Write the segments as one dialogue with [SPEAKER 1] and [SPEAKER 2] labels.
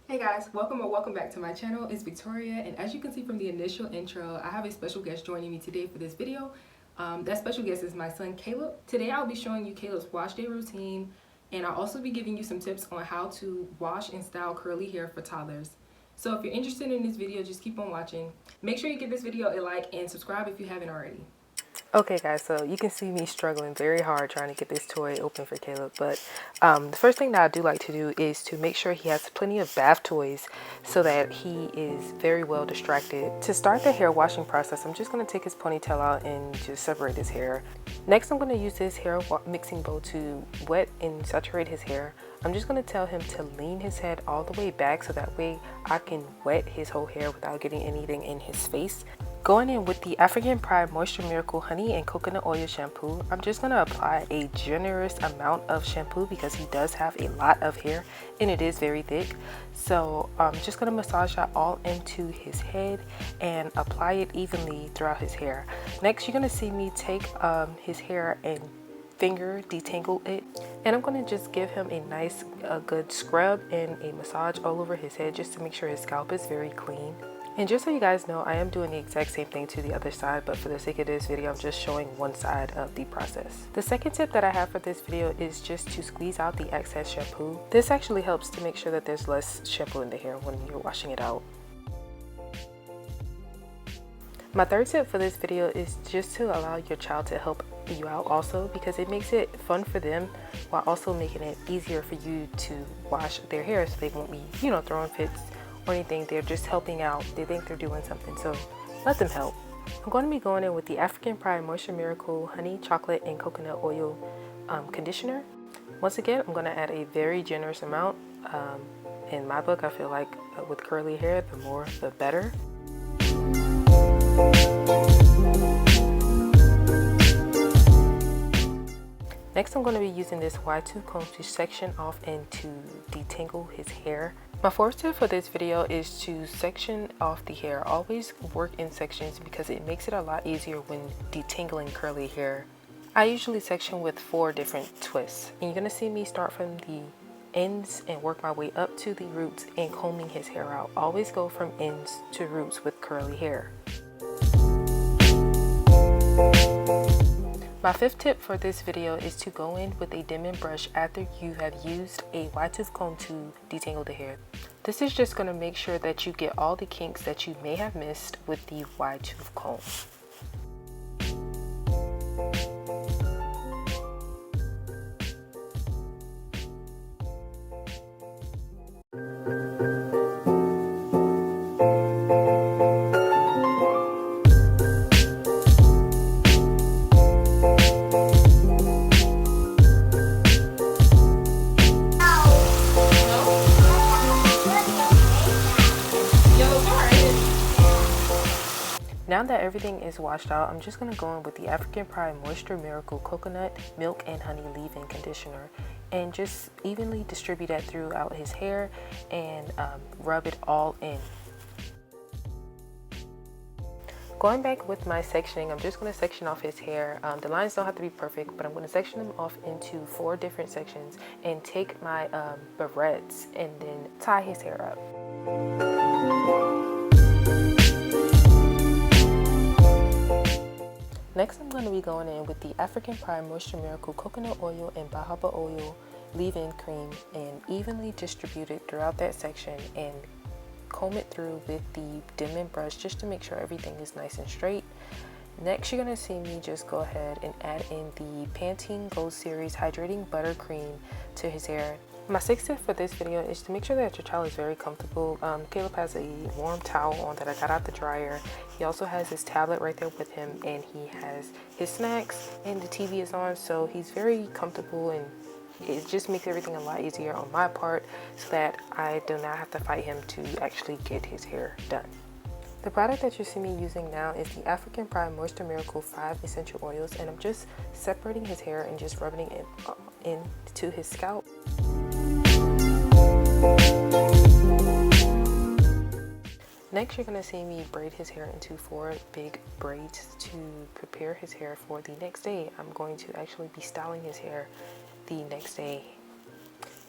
[SPEAKER 1] Hey guys, welcome back to my channel. It's Victoria, and as you can see from the initial intro, I have a special guest joining me today for this video. That special guest is my son Caleb. Today I'll be showing you Caleb's wash day routine, and I'll also be giving you some tips on how to wash and style curly hair for toddlers. So if you're interested in this video, just keep on watching. Make sure you give this video a like and subscribe if you haven't already. Okay guys, so you can see me struggling very hard trying to get this toy open for Caleb, but the first thing that I do like to do is to make sure he has plenty of bath toys so that he is very well distracted. To start the hair washing process, I'm just going to take his ponytail out and just separate his hair. Next, I'm going to use this hair mixing bowl to wet and saturate his hair. I'm just going to tell him to lean his head all the way back so that way I can wet his whole hair without getting anything in his face. Going in with the African Pride Moisture Miracle Honey and Coconut Oil Shampoo, I'm just going to apply a generous amount of shampoo because he does have a lot of hair and it is very thick. So I'm just going to massage that all into his head and apply it evenly throughout his hair. Next, you're going to see me take his hair and finger detangle it, and I'm going to just give him a nice good scrub and a massage all over his head just to make sure his scalp is very clean. And just so you guys know, I am doing the exact same thing to the other side, but for the sake of this video, I'm just showing one side of the process. The second tip that I have for this video is just to squeeze out the excess shampoo. This actually helps to make sure that there's less shampoo in the hair when you're washing it out. My third tip for this video is just to allow your child to help you out also, because it makes it fun for them while also making it easier for you to wash their hair so they won't be, throwing fits or anything. They're just helping out. They think they're doing something, so let them help. I'm going to be going in with the African Pride Moisture Miracle Honey, Chocolate, and Coconut Oil Conditioner. Once again, I'm going to add a very generous amount. In my book, I feel like with curly hair, the more the better. Next, I'm going to be using this wide tooth comb to section off and to detangle his hair. My fourth tip for this video is to section off the hair. Always work in sections because it makes it a lot easier when detangling curly hair. I usually section with 4 different twists, and you're going to see me start from the ends and work my way up to the roots and combing his hair out. Always go from ends to roots with curly hair. My fifth tip for this video is to go in with a dimming brush after you have used a wide tooth comb to detangle the hair. This is just going to make sure that you get all the kinks that you may have missed with the wide tooth comb. Now that everything is washed out, I'm just going to go in with the African Pride Moisture Miracle Coconut Milk and Honey Leave-In Conditioner and just evenly distribute that throughout his hair and rub it all in. Going back with my sectioning, I'm just going to section off his hair. The lines don't have to be perfect, but I'm going to section them off into 4 different sections and take my barrettes and then tie his hair up. Next, I'm going to be going in with the African Pride Moisture Miracle Coconut Oil and Baobab Oil Leave-In Cream and evenly distribute it throughout that section and comb it through with the dimming brush just to make sure everything is nice and straight. Next, you're going to see me just go ahead and add in the Pantene Gold Series Hydrating Butter-Creme to his hair. My sixth tip for this video is to make sure that your child is very comfortable. Caleb has a warm towel on that I got out the dryer. He also has his tablet right there with him, and he has his snacks and the TV is on, so he's very comfortable, and it just makes everything a lot easier on my part so that I do not have to fight him to actually get his hair done. The product that you see me using now is the African Pride Moisture Miracle 5 Essential Oils, and I'm just separating his hair and just rubbing it into his scalp. Next, you're going to see me braid his hair into 4 big braids to prepare his hair for the next day. I'm going to actually be styling his hair the next day.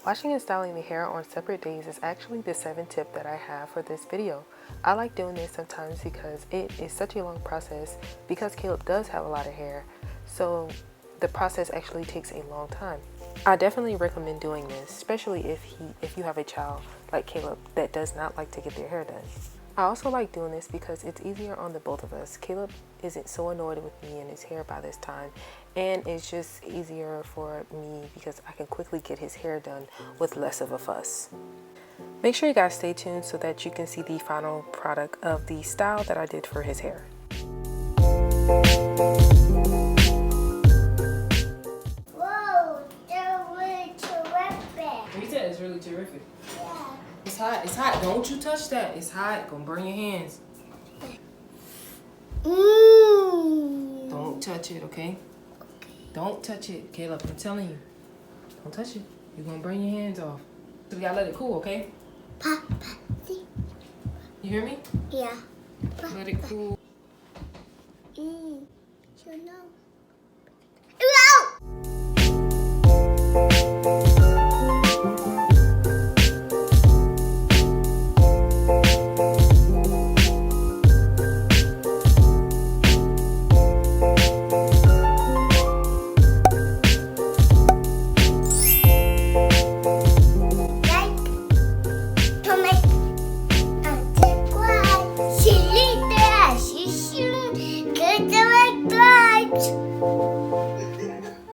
[SPEAKER 1] Washing and styling the hair on separate days is actually the 7th tip that I have for this video. I like doing this sometimes because it is such a long process because Caleb does have a lot of hair, so the process actually takes a long time. I definitely recommend doing this, especially if you have a child like Caleb that does not like to get their hair done. I also like doing this because it's easier on the both of us. Caleb isn't so annoyed with me and his hair by this time, and it's just easier for me because I can quickly get his hair done with less of a fuss. Make sure you guys stay tuned so that you can see the final product of the style that I did for his hair.
[SPEAKER 2] Whoa, they're really terrific.
[SPEAKER 1] You said it's really terrific.
[SPEAKER 2] Yeah.
[SPEAKER 1] It's hot, it's hot. Don't you touch that. It's hot. Gonna burn your hands. Don't touch it, okay? Don't touch it, Caleb. I'm telling you. Don't touch it. You're gonna burn your hands off. So we gotta let it cool, okay?
[SPEAKER 2] Papa, see?
[SPEAKER 1] You hear me?
[SPEAKER 2] Yeah.
[SPEAKER 1] Let it cool.
[SPEAKER 2] So no.